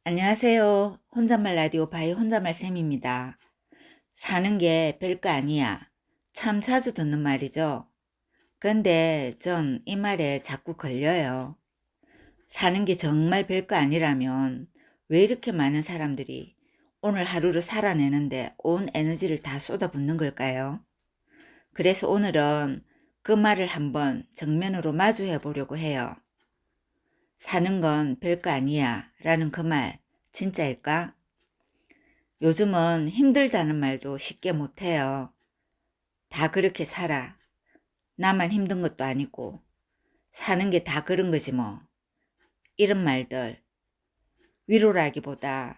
안녕하세요. 혼잣말 라디오 바이 혼잣말 쌤입니다. 사는 게 별거 아니야. 참 자주 듣는 말이죠. 근데 전 이 말에 자꾸 걸려요. 사는 게 정말 별거 아니라면 왜 이렇게 많은 사람들이 오늘 하루를 살아내는데 온 에너지를 다 쏟아붓는 걸까요? 그래서 오늘은 그 말을 한번 정면으로 마주해 보려고 해요. 사는 건 별거 아니야 라는 그 말 진짜일까? 요즘은 힘들다는 말도 쉽게 못해요. 다 그렇게 살아. 나만 힘든 것도 아니고 사는 게 다 그런 거지 뭐. 이런 말들 위로라기보다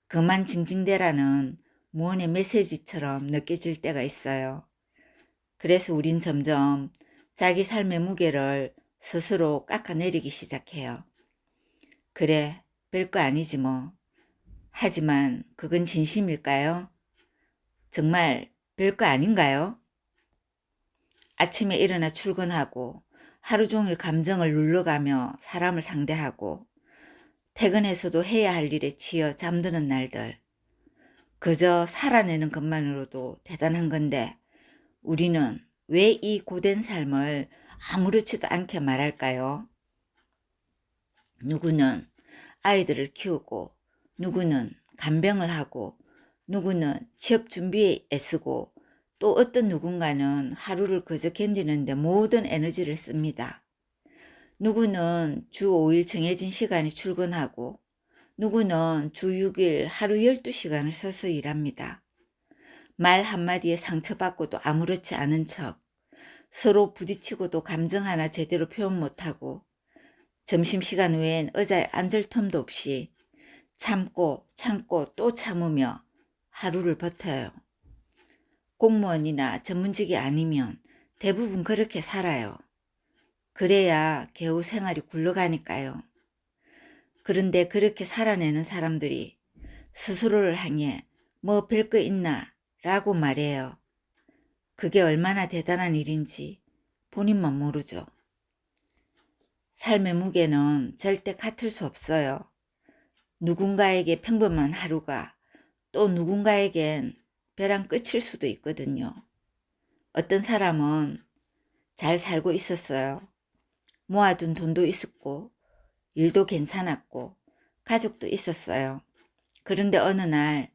그만 징징대라는 무언의 메시지처럼 느껴질 때가 있어요. 그래서 우린 점점 자기 삶의 무게를 스스로 깎아내리기 시작해요. 그래, 별거 아니지 뭐. 하지만 그건 진심일까요? 정말 별거 아닌가요? 아침에 일어나 출근하고 하루 종일 감정을 눌러가며 사람을 상대하고 퇴근해서도 해야 할 일에 치여 잠드는 날들. 그저 살아내는 것만으로도 대단한 건데 우리는 왜 이 고된 삶을 아무렇지도 않게 말할까요? 누구는 아이들을 키우고 누구는 간병을 하고 누구는 취업 준비에 애쓰고 또 어떤 누군가는 하루를 그저 견디는데 모든 에너지를 씁니다. 누구는 주 5일 정해진 시간에 출근하고 누구는 주 6일 하루 12시간을 서서 일합니다. 말 한마디에 상처받고도 아무렇지 않은 척, 서로 부딪히고도 감정 하나 제대로 표현 못하고 점심시간 외엔 의자에 앉을 틈도 없이 참고 참고 또 참으며 하루를 버텨요. 공무원이나 전문직이 아니면 대부분 그렇게 살아요. 그래야 겨우 생활이 굴러가니까요. 그런데 그렇게 살아내는 사람들이 스스로를 향해 뭐 별거 있나 라고 말해요. 그게 얼마나 대단한 일인지 본인만 모르죠. 삶의 무게는 절대 같을 수 없어요. 누군가에게 평범한 하루가 또 누군가에겐 벼랑 끝일 수도 있거든요. 어떤 사람은 잘 살고 있었어요. 모아둔 돈도 있었고 일도 괜찮았고 가족도 있었어요. 그런데 어느 날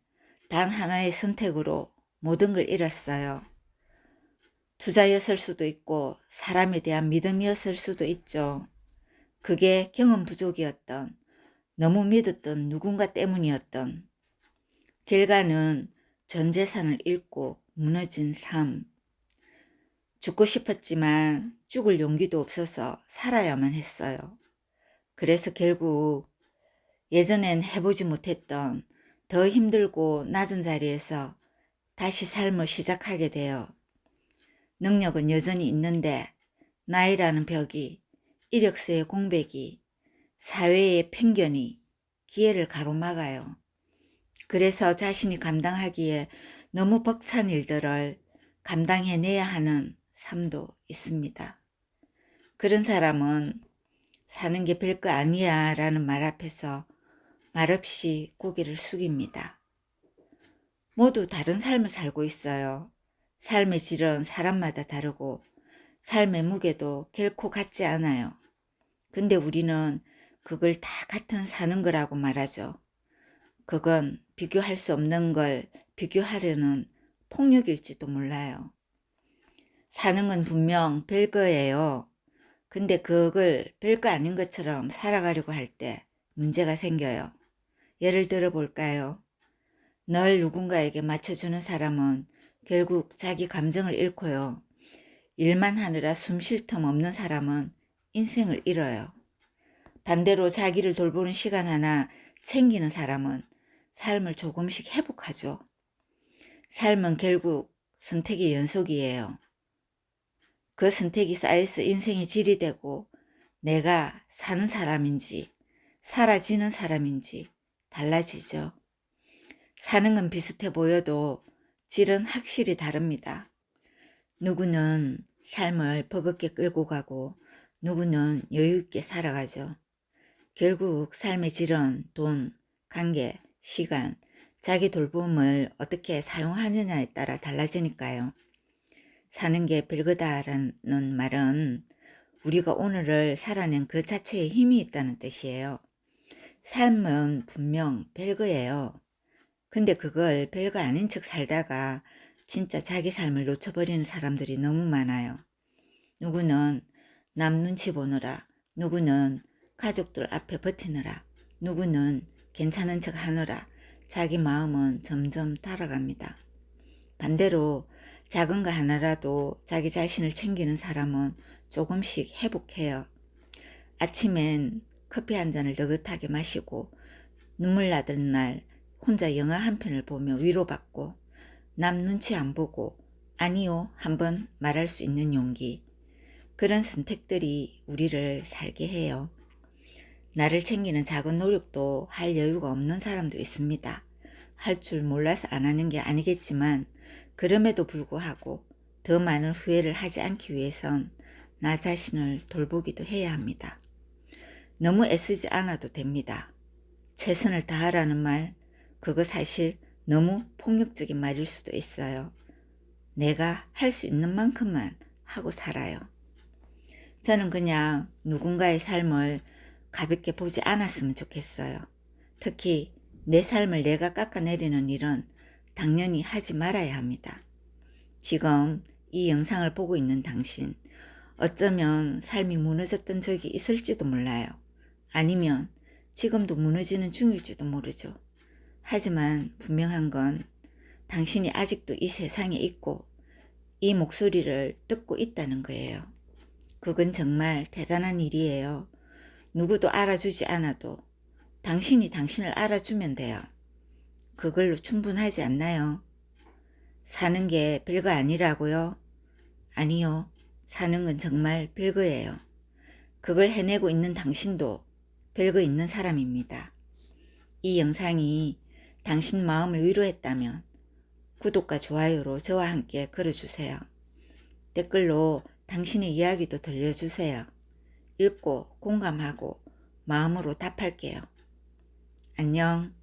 단 하나의 선택으로 모든 걸 잃었어요. 투자였을 수도 있고 사람에 대한 믿음이었을 수도 있죠. 그게 경험 부족이었던, 너무 믿었던 누군가 때문이었던. 결과는 전 재산을 잃고 무너진 삶. 죽고 싶었지만 죽을 용기도 없어서 살아야만 했어요. 그래서 결국 예전엔 해보지 못했던 더 힘들고 낮은 자리에서 다시 삶을 시작하게 돼요. 능력은 여전히 있는데 나이라는 벽이, 이력서의 공백이, 사회의 편견이 기회를 가로막아요. 그래서 자신이 감당하기에 너무 벅찬 일들을 감당해내야 하는 삶도 있습니다. 그런 사람은 사는 게 별거 아니야 라는 말 앞에서 말없이 고개를 숙입니다. 모두 다른 삶을 살고 있어요. 삶의 질은 사람마다 다르고 삶의 무게도 결코 같지 않아요. 근데 우리는 그걸 다 같은 사는 거라고 말하죠. 그건 비교할 수 없는 걸 비교하려는 폭력일지도 몰라요. 사는 건 분명 별거예요. 근데 그걸 별거 아닌 것처럼 살아가려고 할 때 문제가 생겨요. 예를 들어 볼까요? 늘 누군가에게 맞춰주는 사람은 결국 자기 감정을 잃고요. 일만 하느라 숨 쉴 틈 없는 사람은 인생을 잃어요. 반대로 자기를 돌보는 시간 하나 챙기는 사람은 삶을 조금씩 회복하죠. 삶은 결국 선택의 연속이에요. 그 선택이 쌓여서 인생의 질이 되고 내가 사는 사람인지 사라지는 사람인지 달라지죠. 사는 건 비슷해 보여도 질은 확실히 다릅니다. 누구는 삶을 버겁게 끌고 가고 누구는 여유 있게 살아가죠. 결국 삶의 질은 돈, 관계, 시간, 자기 돌봄을 어떻게 사용하느냐에 따라 달라지니까요. 사는 게 별거다라는 말은 우리가 오늘을 살아낸 그 자체에 힘이 있다는 뜻이에요. 삶은 분명 별거예요. 근데 그걸 별거 아닌 척 살다가 진짜 자기 삶을 놓쳐버리는 사람들이 너무 많아요. 누구는 남 눈치 보느라, 누구는 가족들 앞에 버티느라, 누구는 괜찮은 척 하느라 자기 마음은 점점 달아갑니다. 반대로 작은 거 하나라도 자기 자신을 챙기는 사람은 조금씩 회복해요. 아침엔 커피 한 잔을 느긋하게 마시고 눈물 나던 날 혼자 영화 한 편을 보며 위로받고 남 눈치 안 보고 아니요 한번 말할 수 있는 용기. 그런 선택들이 우리를 살게 해요. 나를 챙기는 작은 노력도 할 여유가 없는 사람도 있습니다. 할 줄 몰라서 안 하는 게 아니겠지만 그럼에도 불구하고 더 많은 후회를 하지 않기 위해선 나 자신을 돌보기도 해야 합니다. 너무 애쓰지 않아도 됩니다. 최선을 다하라는 말, 그거 사실 너무 폭력적인 말일 수도 있어요. 내가 할 수 있는 만큼만 하고 살아요. 저는 그냥 누군가의 삶을 가볍게 보지 않았으면 좋겠어요. 특히 내 삶을 내가 깎아내리는 일은 당연히 하지 말아야 합니다. 지금 이 영상을 보고 있는 당신, 어쩌면 삶이 무너졌던 적이 있을지도 몰라요. 아니면 지금도 무너지는 중일지도 모르죠. 하지만 분명한 건 당신이 아직도 이 세상에 있고 이 목소리를 듣고 있다는 거예요. 그건 정말 대단한 일이에요. 누구도 알아주지 않아도 당신이 당신을 알아주면 돼요. 그걸로 충분하지 않나요? 사는 게 별거 아니라고요? 아니요. 사는 건 정말 별거예요. 그걸 해내고 있는 당신도 별거 있는 사람입니다. 이 영상이 당신 마음을 위로했다면 구독과 좋아요로 저와 함께 걸어주세요. 댓글로 당신의 이야기도 들려주세요. 읽고 공감하고 마음으로 답할게요. 안녕.